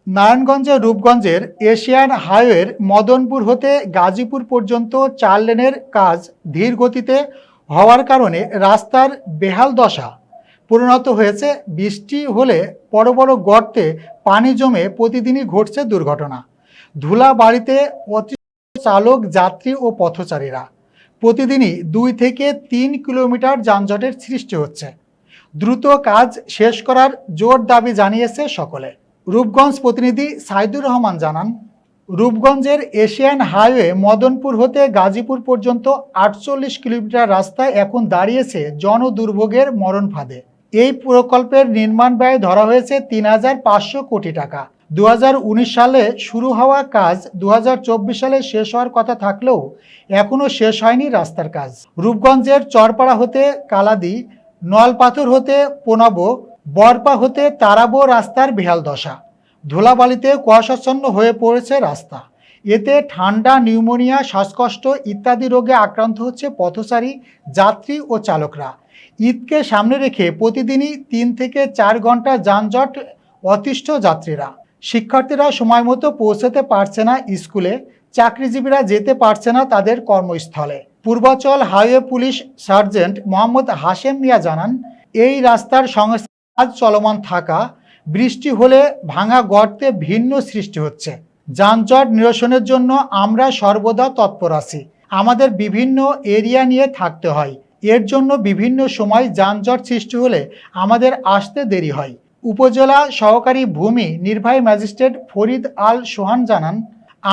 নারায়ণগঞ্জের রূপগঞ্জের এশিয়ান হাইওয়ের মদনপুর হতে গাজীপুর পর্যন্ত 4 লেনের কাজ ধীর গতিতে হওয়ার কারণে রাস্তার বেহাল দশা পরিণত হয়েছে। বৃষ্টি হলে বড় বড় গর্তে পানি জমে প্রতিদিনই ঘটছে দুর্ঘটনা। ধুলা বাড়িতে চালক, যাত্রী ও পথচারীরা প্রতিদিনই 2 থেকে 3 কিলোমিটার যানজটের সৃষ্টি হচ্ছে। দ্রুত কাজ শেষ করার জোর দাবি জানিয়েছে সকলে। রূপগঞ্জ প্রতিনিধি সাইদুর রহমান জানান, রূপগঞ্জের এশিয়ান হাইওয়ে মদনপুর হতে গাজীপুর পর্যন্ত 48 কিলোমিটার রাস্তায় এখন দাঁড়িয়েছে জনদুর্ভোগের মরণ ফাঁদে। এই প্রকল্পের নির্মাণ ব্যয় ধরা হয়েছে 3,500 কোটি টাকা। 2019 সালে শুরু হওয়া কাজ 2024 সালে শেষ হওয়ার কথা থাকলেও এখনও শেষ হয়নি রাস্তার কাজ। রূপগঞ্জের চরপাড়া হতে কালাদি, নলপাথর হতে পোনাবো, বরপা হতে তারাবো রাস্তার বেহাল দশা। ধুলাবালিতে কুয়াশাচ্ছন্ন হয়ে পড়েছে রাস্তা। এতে ঠান্ডা, নিউমোনিয়া, শ্বাসকষ্ট ইত্যাদি রোগে আক্রান্ত হচ্ছে পথচারী, যাত্রী ও চালকরা। ঈদকে সামনে রেখে প্রতিদিনই 3 থেকে 4 ঘন্টা যানজট অতিষ্ঠ যাত্রীরা। শিক্ষার্থীরা সময় মতো পৌঁছাতে পারছে না স্কুলে, চাকরিজীবীরা যেতে পারছে না তাদের কর্মস্থলে। Purbachal highway police sergeant Mohammad Hashem Mia জানান, এই রাস্তার সংস্কার কাজ চলমান থাকা বৃষ্টি হলে ভাঙা গর্তে ভিন্ন সৃষ্টি হচ্ছে। যানজট নিরসনের জন্য আমরা সর্বদা তৎপর আছি। আমাদের বিভিন্ন এরিয়া নিয়ে থাকতে হয়, এর জন্য বিভিন্ন সময় যানজট সৃষ্টি হলে আমাদের আসতে দেরি হয়। উপজেলা সহকারী ভূমি নির্বাহী ম্যাজিস্ট্রেট ফরিদ আল সোহান জানান,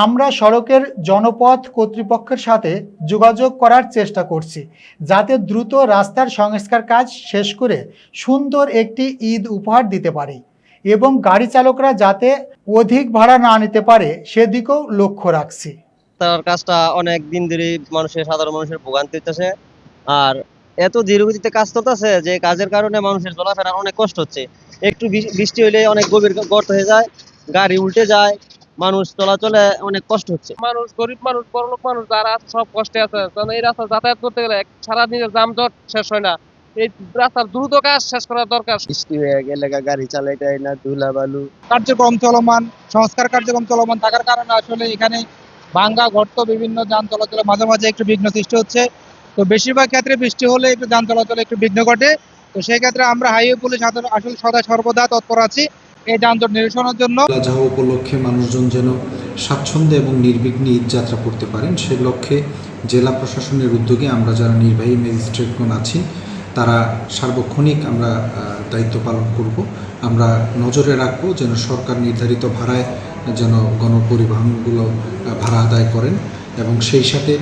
আমরা সড়কের জনপথ কর্তৃপক্ষের সাথে যোগাযোগ করার চেষ্টা করছি যাতে দ্রুত রাস্তার সংস্কার কাজ শেষ করে সুন্দর একটি ঈদ উপহার দিতে পারি এবং গাড়ি চালকরা যাতে অধিক ভাড়া না নিতে পারে সেদিকেও লক্ষ্য রাখছি। তার কাজটা অনেক দিন ধরে সাধারণ মানুষের ভোগান্তি হচ্ছে, আর এত ধীরগতিতে কাজ চলতেছে যে কাজের কারণে মানুষের চলাফেরার অনেক কষ্ট হচ্ছে। একটু বৃষ্টি হইলে অনেক গভীর গর্ত হয়ে যায়, গাড়ি উল্টে যায়, মানুষ চলাচলে অনেক কষ্ট হচ্ছে। মানুষ, গরিব মানুষ, বড়লোক মানুষ যারা আছে সব কষ্টে আছে, কারণ এই রাস্তা যাতায়াত করতে গেলে সারাদিনের যানজট শেষ হয় না। এই রাস্তার দ্রুত কাজ শেষ করা দরকার। বৃষ্টি হয়ে গেলে গাড়ি চালাইতে হয় না, ধুলা বালু। কার্যক্রম চলমান, সংস্কার কার্যক্রম চলমান থাকার কারণে আসলে এখানে ভাঙ্গা গর্ত, বিভিন্ন যান চলাচলে মাঝে মাঝে একটু বিঘ্ন সৃষ্টি হচ্ছে। তো বেশিরভাগ ক্ষেত্রে বৃষ্টি হলে একটু যান চলাচলে একটু বিঘ্ন ঘটে। তো সেই ক্ষেত্রে আমরা হাইওয়ে পুলিশ আসলে সদা সর্বদা তৎপর আছি এই যানজট নিরসনের জন্য। যাওয়া উপলক্ষে মানুষজন যেন স্বাচ্ছন্দ্যে এবং নির্বিঘ্নে ঈদ যাত্রা করতে পারেন সে লক্ষ্যে জেলা প্রশাসনের উদ্যোগে আমরা যারা নির্বাহী ম্যাজিস্ট্রেটগণ আছি তারা সার্বক্ষণিক আমরা দায়িত্ব পালন করব। আমরা নজরে রাখবো যেন সরকার নির্ধারিত ভাড়ায় যেন গণপরিবহনগুলো ভাড়া আদায় করেন এবং সেই সাথে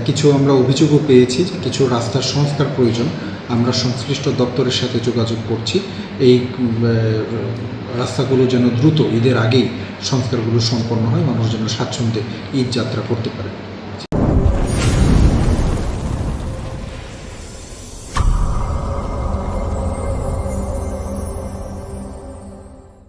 কিছু আমরা অভিযোগও পেয়েছি যে কিছু রাস্তার সংস্কার প্রয়োজন। আমরা সংশ্লিষ্ট দপ্তরের সাথে যোগাযোগ করছি এই রাস্তাগুলো যেন দ্রুত ঈদের আগেই সংস্কারগুলো সম্পন্ন হয়, মানুষ যেন স্বাচ্ছন্দ্যে ঈদ যাত্রা করতে পারে।